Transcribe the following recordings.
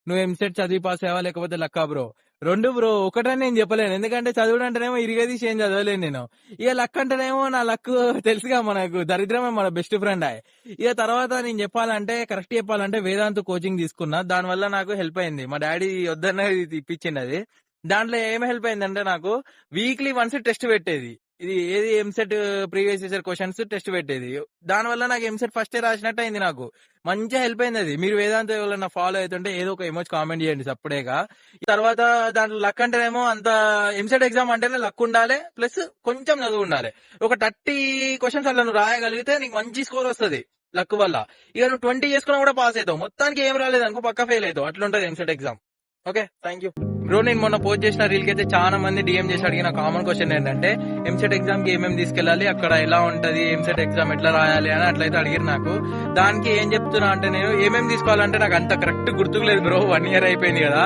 నువ్వు ఎంసెట్ చదివి పాస్ అయ్యావా లేకపోతే లక్కా బ్రో? రెండు బ్రో. ఒకటని నేను చెప్పలేను, ఎందుకంటే చదువుడు అంటేనేమో ఇరిగదీసి ఏం చదవలేను నేను. ఇక లక్ అంటేనేమో నా లక్ తెలుసుగా, మనకు దరిద్రమే మన బెస్ట్ ఫ్రెండ్. ఇక తర్వాత నేను చెప్పాలంటే, కరెక్ట్ చెప్పాలంటే వేదాంత్ కోచింగ్ తీసుకున్నా. దానివల్ల నాకు హెల్ప్ అయింది. మా డాడీ వద్దన్న ఇప్పించింది అది. దాంట్లో ఏం హెల్ప్ అయిందంటే, నాకు వీక్లీ వన్స్ టెస్ట్ పెట్టేది. ఇది ఏది EAMCET previous year questions test పెట్టేది. దానివల్ల నాకు ఎంసెట్ ఫస్ట్ రాసినట్టు అయింది. నాకు మంచిగా హెల్ప్ అయింది అది. మీరు వేదాంత ఎవరైనా ఫాలో అవుతుంటే ఏదో ఒక ఎమోజ్ కామెంట్ చేయండి సప్పుడేగా. తర్వాత దాంట్లో లక్ అంటేనేమో అంత ఎంసెట్ ఎగ్జామ్ అంటేనే లక్ ఉండాలి, ప్లస్ కొంచెం చదువు ఉండాలి. ఒక 30 క్వశ్చన్స్ అలా నువ్వు రాయగలిగితే నీకు మంచి స్కోర్ వస్తుంది లక్ వల్ల. ఇక నువ్వు 20 చేసుకున్నా కూడా పాస్ అవుతావు. మొత్తానికి ఏం రాలేదు అనుకో పక్కా ఫెయిల్ అవుతావు. అట్లుంటది EAMCET exam. Okay, thank you bro. నేను మొన్న పోస్ట్ చేసిన రీల్ కి అయితే చాలా మంది డిఎం చేసి అడిగిన కామన్ క్వశ్చన్ ఏంటంటే, ఎంసెట్ ఎగ్జామ్ కి ఏమేమి తీసుకెళ్లాలి, అక్కడ ఎలా ఉంటది, ఎంసెట్ ఎగ్జామ్ ఎట్లా రాయాలి అని అట్లయితే అడిగారు నాకు. దానికి ఏం చెప్తున్నా అంటే, నేను ఏమేమి తీసుకోవాలంటే నాకు అంత కరెక్ట్ గుర్తుకులేదు బ్రో, 1 year అయిపోయింది కదా.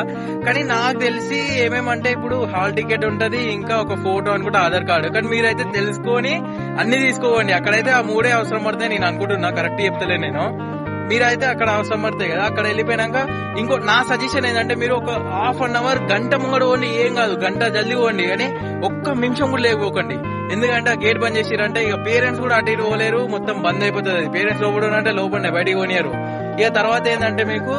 కానీ నాకు తెలిసి ఏమేమంటే, ఇప్పుడు హాల్ టికెట్ ఉంటది, ఇంకా ఒక ఫోటో అనుకుంటే ఆధార్ కార్డు. కానీ మీరైతే తెలుసుకొని అన్ని తీసుకోవండి. అక్కడైతే ఆ 3 అవసరం పడతాయి నేను అనుకుంటున్నా, కరెక్ట్ చెప్తలే నేను. మీరైతే అక్కడ అవసరం పడతాయి కదా. అక్కడ వెళ్ళిపోయినాక ఇంకో నా సజెషన్ ఏంటంటే, మీరు ఒక ½ an hour గంట ముంగడు పోండి, ఏం కాదు, గంట జల్దీ పోండి. కానీ ఒక్క నిమిషం కూడా లేకపోకండి. ఎందుకంటే గేట్ బంద్ చేసిరంటే ఇక పేరెంట్స్ కూడా అటు ఇటు పోలేరు, మొత్తం బంద్ అయిపోతుంది. పేరెంట్స్ లోపల అంటే లోపల బయటికి పోనియారు. ఇక తర్వాత ఏంటంటే, మీకు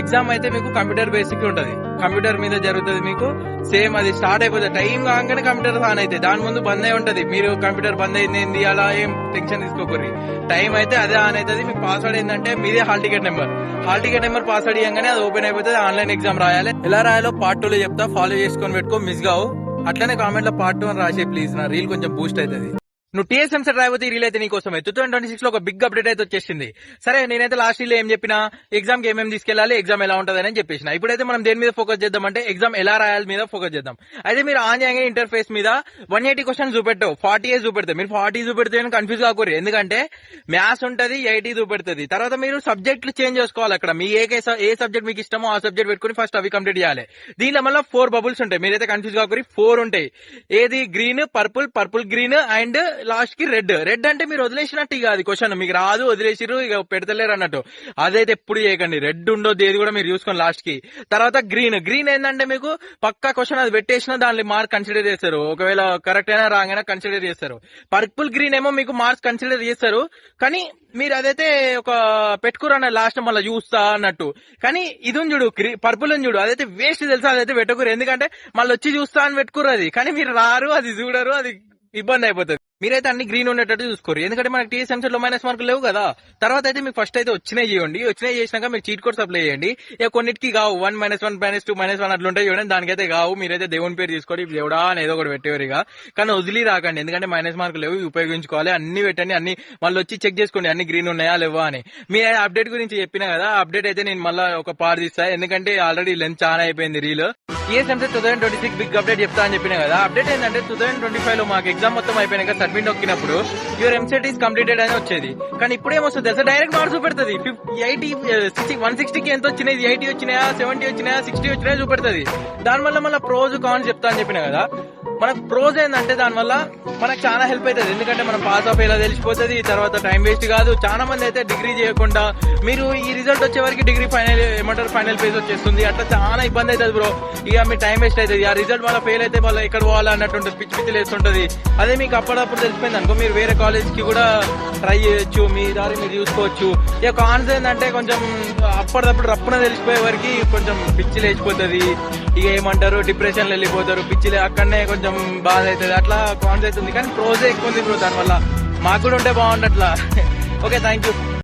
ఎగ్జామ్ అయితే మీకు కంప్యూటర్ బేసిక్ ఉంటది, కంప్యూటర్ మీద జరుగుతుంది. మీకు సేమ్ అది స్టార్ట్ అయిపోతుంది. టైం కాగానే కంప్యూటర్ ఆన్ అయితే, దాని ముందు బంద్ అయి ఉంటది. మీరు కంప్యూటర్ బంద్ అయింది అలా ఏం టెన్షన్ తీసుకోకూరి. టైం అయితే అదే ఆన్ అవుతుంది. మీకు పాస్వర్డ్ ఏంటంటే మీదే హాల్ టికెట్ నెంబర్ పాస్వర్డ్ ఇవ్వగానే అది ఓపెన్ అయిపోతుంది. ఆన్లైన్ ఎగ్జామ్ రాయాలి. ఎలా రాయాలో పార్ట్ 2 లో చెప్తా, ఫాలో చేసుకొని పెట్టుకో, మిస్ కావు. అట్లనే కామెంట్ లో పార్ట్ 2 అని రాసే ప్లీజ్, నా రీల్ కొంచెం బూస్ట్ అవుతుంది. నువ్వు టీఎస్ ఎంసెట్ రాయబోతే ఈ రీల్ అయితే నీకోసమే. 2026 లో ఒక బిగ్ అప్డేట్ అయితే వచ్చేసింది. సరే, నేనైతే లాస్ట్ రీల్ ఏం చెప్పినా, ఎగ్జామ్ కి ఏమేమి తీసుకెళ్లాలి, ఎగ్జామ్ ఎలా ఉంటది అని చెప్పేసిన. ఇప్పుడైతే మనం దేని మీద ఫోకస్ చేద్దామంటే, ఎగ్జామ్ ఎలా రాయాలి మీద ఫోకస్ చేద్దాం. అయితే మీరు ఆన్ చేయగానే ఇంటర్ఫేస్ మీద 180 క్వశ్చన్ చూపెట్టావు, 40 చూపెడతాయి. మీరు 40 చూపెడితే కన్ఫ్యూజ్ కాకూడదు, ఎందుకంటే మ్యాథ్స్ ఉంటది, 80 చూపెడుతుంది. తర్వాత మీరు సబ్జెక్టులు చేంజ్ చేసుకోవాలి. అక్కడ మీ ఏ సబ్జెక్ట్ మీకు ఇష్టమో ఆ సబ్జెక్ట్ పెట్టుకుని ఫస్ట్ అవి కంప్లీట్ చేయాలి. దీనిలో మళ్ళీ 4 బబుల్స్ ఉంటాయి. మీరైతే కన్ఫ్యూజ్ కాకూడదు, 4 ఉంటాయి. ఏది green, purple green and last కి రెడ్ అంటే మీరు వదిలేసినట్టు ఇక అది క్వశ్చన్ మీకు రాదు, వదిలేసిరు, ఇక పెడతలేరు అన్నట్టు. అదైతే ఎప్పుడు చేయకండి. రెడ్ ఉండొద్దు, ఏది కూడా మీరు చూసుకోండి లాస్ట్ కి. తర్వాత గ్రీన్ ఏంటంటే, మీకు పక్కా క్వశ్చన్ అది పెట్టేసినా దాని మార్క్ కన్సిడర్ చేస్తారు. ఒకవేళ కరెక్ట్ అయినా రాంగ్ అయినా కన్సిడర్ చేస్తారు. పర్పుల్ గ్రీన్ ఏమో మీకు మార్క్స్ కన్సిడర్ చేస్తారు, కానీ మీరు అదైతే ఒక పెట్టుకురన్న లాస్ట్ మళ్ళీ చూస్తా అన్నట్టు. కానీ ఇది చూడు, పర్పుల్ చూడు, అదైతే వేస్ట్ తెలుసా, అదైతే పెట్టుకురు. ఎందుకంటే మళ్ళీ వచ్చి చూస్తా అని పెట్టుకురు అది, కానీ మీరు రారు, అది చూడరు, అది ఇబ్బంది అయిపోతుంది. మీరైతే అన్ని గ్రీన్ ఉండేటట్టు చూసుకోరు, ఎందుకంటే మనకి టీఎస్ ఎంసెట్ లో మైనస్ మార్కులు లేవు కదా. తర్వాత అయితే మీకు ఫస్ట్ అయితే వచ్చినాయి చేయండి. వచ్చినాయి చేసినాక మీరు చీట్ కోడ్స్ అప్లై చేయండి. ఇక కొన్నిటికి కావు, 1 -1 -2 -1 అట్లుంటాయి చూడండి, దానికైతే కావు. మీరైతే దేవుని పేరు తీసుకోండి, దేవుడా అని ఏదో ఒకటి పెట్టేవారుగా. కానీ వదిలి రాకండి, ఎందుకంటే మైనస్ మార్కులు లేవు, ఉపయోగించుకోవాలి. అన్ని పెట్టండి, అన్ని మళ్ళీ వచ్చి చెక్ చేసుకోండి అన్ని గ్రీన్ ఉన్నాయా లేవా అని. మీ అప్డేట్ గురించి చెప్పినా కదా, అప్డేట్ అయితే నేను మళ్ళీ ఒక పార్ట్ తీస్తా, ఎందుకంటే ఆల్రెడీ లెంత్ చాలా అయిపోయింది reel. TS EAMCET 2026 big update చెప్తా అని చెప్పినా కదా. అప్డేట్ ఏంటంటే, 2025 లో మాకు ఎగ్జామ్ మొత్తం అయిపోయినాక సబ్మిట్ నొక్కినప్పుడు యువర్ ఎంసెట్ ఈస్ కంప్లీటెడ్ అని వచ్చేది. కానీ ఇప్పుడు ఏమొస్తుంది తెలుసా, డైరెక్ట్ మార్క్స్ చూపెడుతుంది. 160కి ఎంత వచ్చినాయి, 80 వచ్చినాయా, 70 వచ్చినాయా, 60 వచ్చినాయా చూపెడుతుంది. దానివల్ల మళ్ళీ ప్రోజ్ కాన్స్ చెప్తా అని చెప్పినా కదా. మనకు ప్రోజ్ ఏంటంటే, దానివల్ల మనకు చాలా హెల్ప్ అవుతుంది. ఎందుకంటే మనం పాస్ ఆఫ్ ఎలా తెలిసిపోతుంది, తర్వాత టైం వేస్ట్ కాదు. చాలా మంది అయితే డిగ్రీ చేయకుండా మీరు ఈ రిజల్ట్ వచ్చే వరకు డిగ్రీ ఫైనల్ పేజ్ వచ్చేస్తుంది. అట్లా చాలా ఇబ్బంది అవుతుంది బ్రో. ఇక మీ టైం వేస్ట్ అవుతుంది. ఆ రిజల్ట్ వల్ల ఫెయిల్ అయితే మళ్ళీ ఎక్కడ పోవాలా అన్నట్టు ఉంటుంది, పిచ్చి లేస్తుంటది. అదే మీకు అప్పుడప్పుడు తెలిసిపోయింది అనుకో, మీరు వేరే కాలేజ్ కి కూడా ట్రై చేయొచ్చు, మీ దారి మీరు చూసుకోవచ్చు. ఇక కాన్స్ ఏంటంటే, కొంచెం అప్పటిదప్పుడు రప్పున తెలిసిపోయే వరకు కొంచెం పిచ్చి లేచిపోతుంది. ఇక ఏమంటారు, డిప్రెషన్ వెళ్ళిపోతారు, పిచ్చిలే, అక్కడనే కొంచెం బాధ అవుతుంది. అట్లా కాన్స్ అవుతుంది. కానీ ప్రోజే ఎక్కువ ఉంది బ్రో, దానివల్ల మాకు కూడా ఉంటే బాగుండట్లా. Okay, thank you.